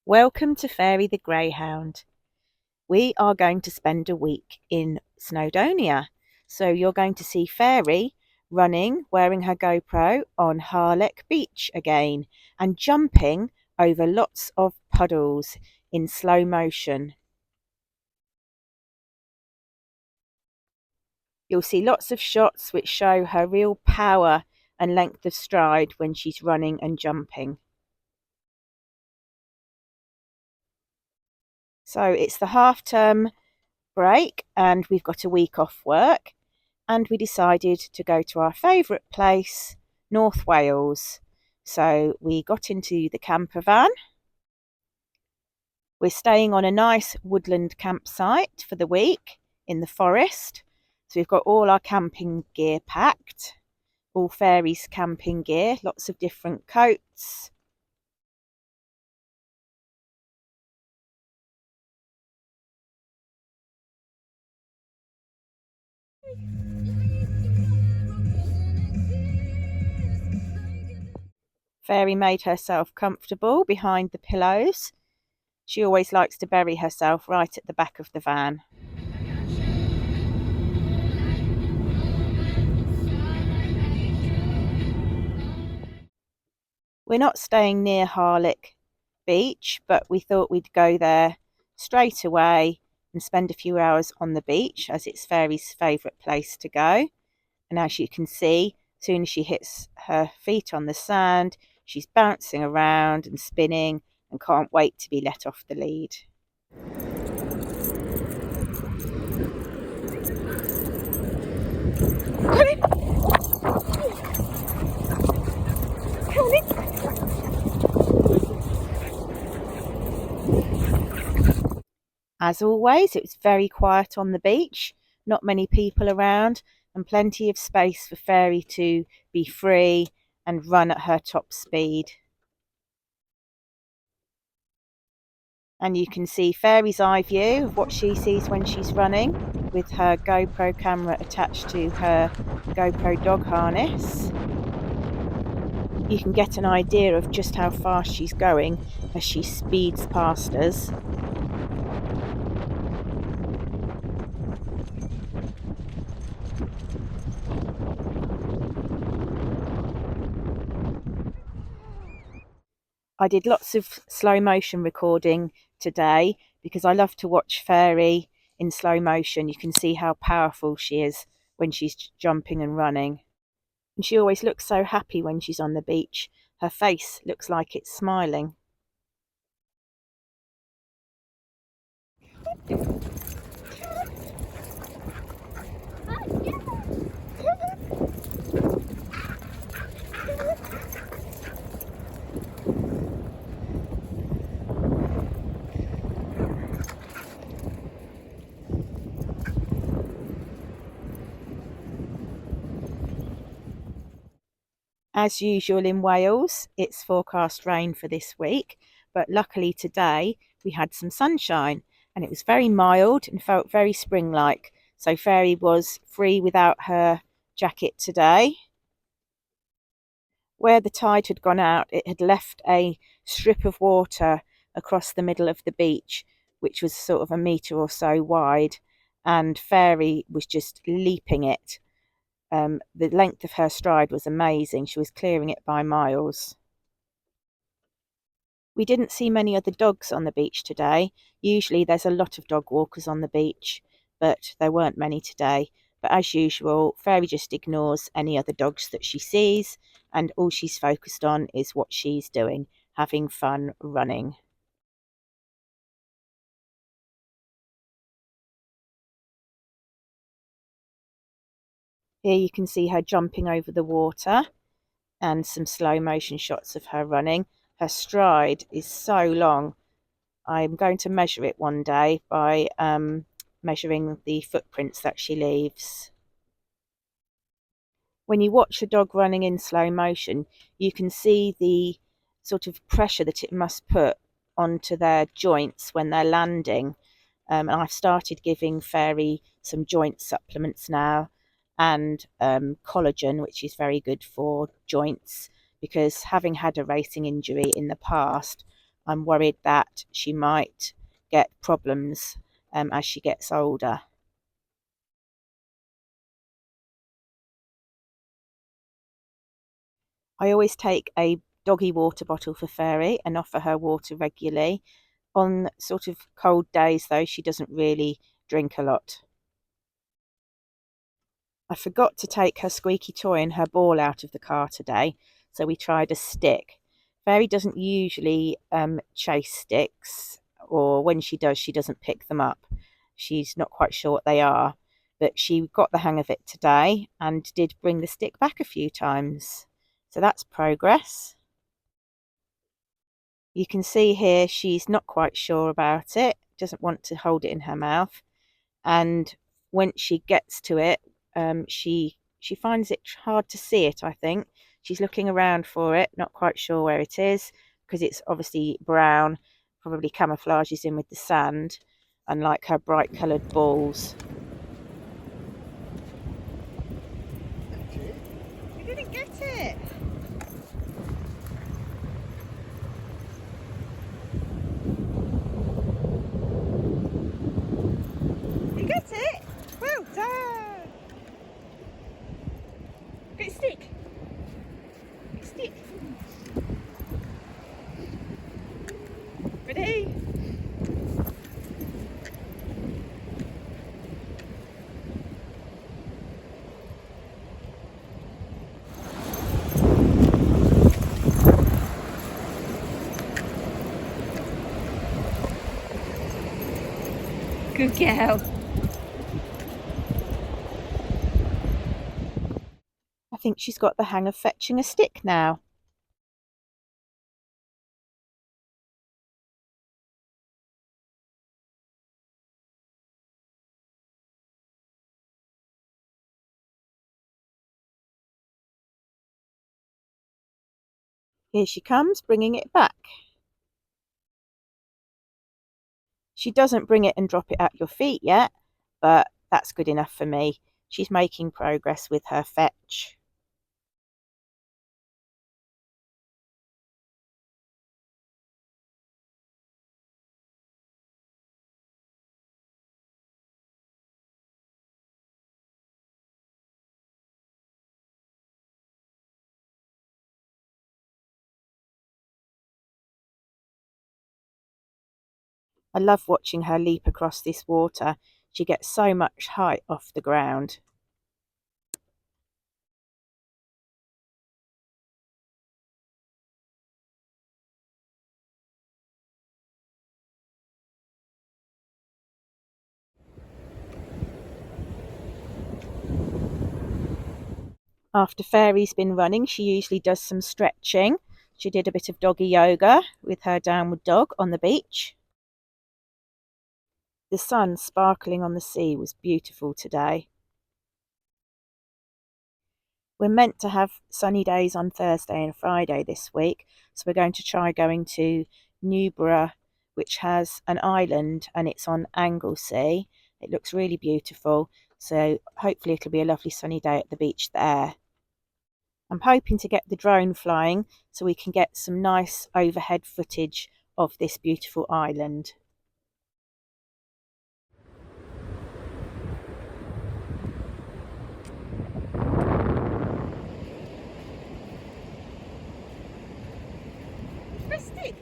Welcome to Fairy the Greyhound. We are going to spend a week in Snowdonia. So you're going to see Fairy running, wearing her GoPro on Harlech Beach again and jumping over lots of puddles in slow motion. You'll see lots of shots which show her real power and length of stride when she's running and jumping. So it's the half-term break and we've got a week off work, and we decided to go to our favourite place, North Wales. So we got into the camper van. We're staying on a nice woodland campsite for the week in the forest. So we've got all our camping gear packed, all Fairy's camping gear, lots of different coats. Fairy made herself comfortable behind the pillows. She always likes to bury herself right at the back of the van. We're not staying near Harlech Beach, but we thought we'd go there straight away and spend a few hours on the beach, as it's Fairy's favourite place to go. And as you can see, as soon as she hits her feet on the sand, she's bouncing around and spinning and can't wait to be let off the lead. As always, it was very quiet on the beach, not many people around, and plenty of space for Fairy to be free and run at her top speed. And you can see Fairy's eye view of what she sees when she's running, with her GoPro camera attached to her GoPro dog harness. You can get an idea of just how fast she's going as she speeds past us. I did lots of slow motion recording today because I love to watch Fairy in slow motion. You can see how powerful she is when she's jumping and running. And she always looks so happy when she's on the beach. Her face looks like it's smiling. As usual in Wales, it's forecast rain for this week, but luckily today we had some sunshine and it was very mild and felt very spring-like. So Fairy was free without her jacket today. Where the tide had gone out, it had left a strip of water across the middle of the beach, which was sort of a metre or so wide, and Fairy was just leaping it. The length of her stride was amazing. She was clearing it by miles. We didn't see many other dogs on the beach today. Usually there's a lot of dog walkers on the beach, but there weren't many today. But as usual, Fairy just ignores any other dogs that she sees, and all she's focused on is what she's doing, having fun running. Here you can see her jumping over the water and some slow motion shots of her running. Her stride is so long. I'm going to measure it one day by measuring the footprints that she leaves. When you watch a dog running in slow motion, you can see the sort of pressure that it must put onto their joints when they're landing. And I've started giving Fairy some joint supplements now, and collagen, which is very good for joints, because having had a racing injury in the past, I'm worried that she might get problems as she gets older. I always take a doggy water bottle for Fairy and offer her water regularly. On sort of cold days, though, she doesn't really drink a lot. I forgot to take her squeaky toy and her ball out of the car today, so we tried a stick. Fairy doesn't usually chase sticks, or when she does, she doesn't pick them up. She's not quite sure what they are, but she got the hang of it today and did bring the stick back a few times. So that's progress. You can see here she's not quite sure about it, doesn't want to hold it in her mouth, and when she gets to it, she finds it hard to see it. I think she's looking around for it, not quite sure where it is, because it's obviously brown, probably camouflages in with the sand, unlike her bright coloured balls. You didn't get it. You got it. Well done. Get a stick. Get a stick. Ready? Good girl. I think she's got the hang of fetching a stick now. Here she comes, bringing it back. She doesn't bring it and drop it at your feet yet, but that's good enough for me. She's making progress with her fetch. I love watching her leap across this water. She gets so much height off the ground. After Fairy's been running, she usually does some stretching. She did a bit of doggy yoga with her downward dog on the beach. The sun sparkling on the sea was beautiful today. We're meant to have sunny days on Thursday and Friday this week, so we're going to try going to Newborough, which has an island and it's on Anglesey. It looks really beautiful, so hopefully it'll be a lovely sunny day at the beach there. I'm hoping to get the drone flying so we can get some nice overhead footage of this beautiful island. Fantastic!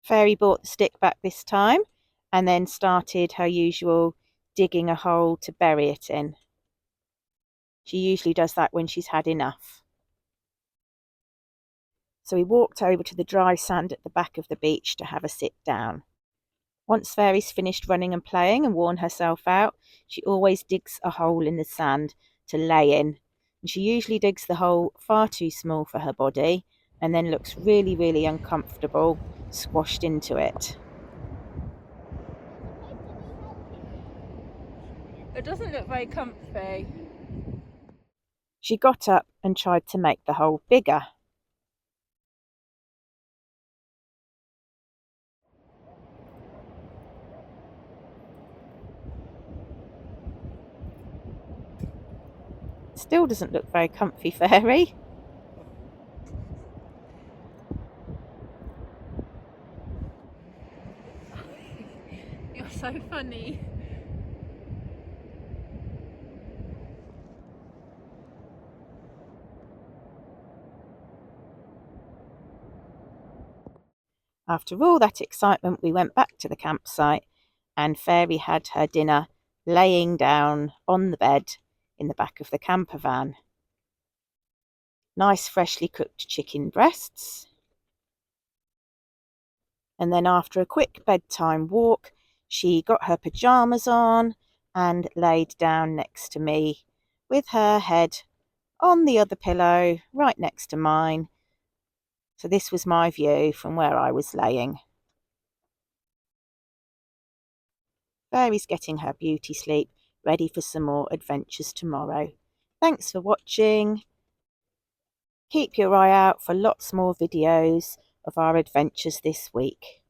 Fairy brought the stick back this time and then started her usual digging a hole to bury it in. She usually does that when she's had enough. So we walked over to the dry sand at the back of the beach to have a sit down. Once Fairy's finished running and playing and worn herself out, she always digs a hole in the sand to lay in. And she usually digs the hole far too small for her body and then looks really, really uncomfortable squashed into it. It doesn't look very comfy. She got up and tried to make the hole bigger. Still doesn't look very comfy, Fairy. You're so funny. After all that excitement, we went back to the campsite, and Fairy had her dinner laying down on the bed in the back of the camper van. Nice freshly cooked chicken breasts. And then after a quick bedtime walk, she got her pyjamas on and laid down next to me with her head on the other pillow right next to mine. So this was my view from where I was laying. Fairy's getting her beauty sleep, ready for some more adventures tomorrow. Thanks for watching. Keep your eye out for lots more videos of our adventures this week.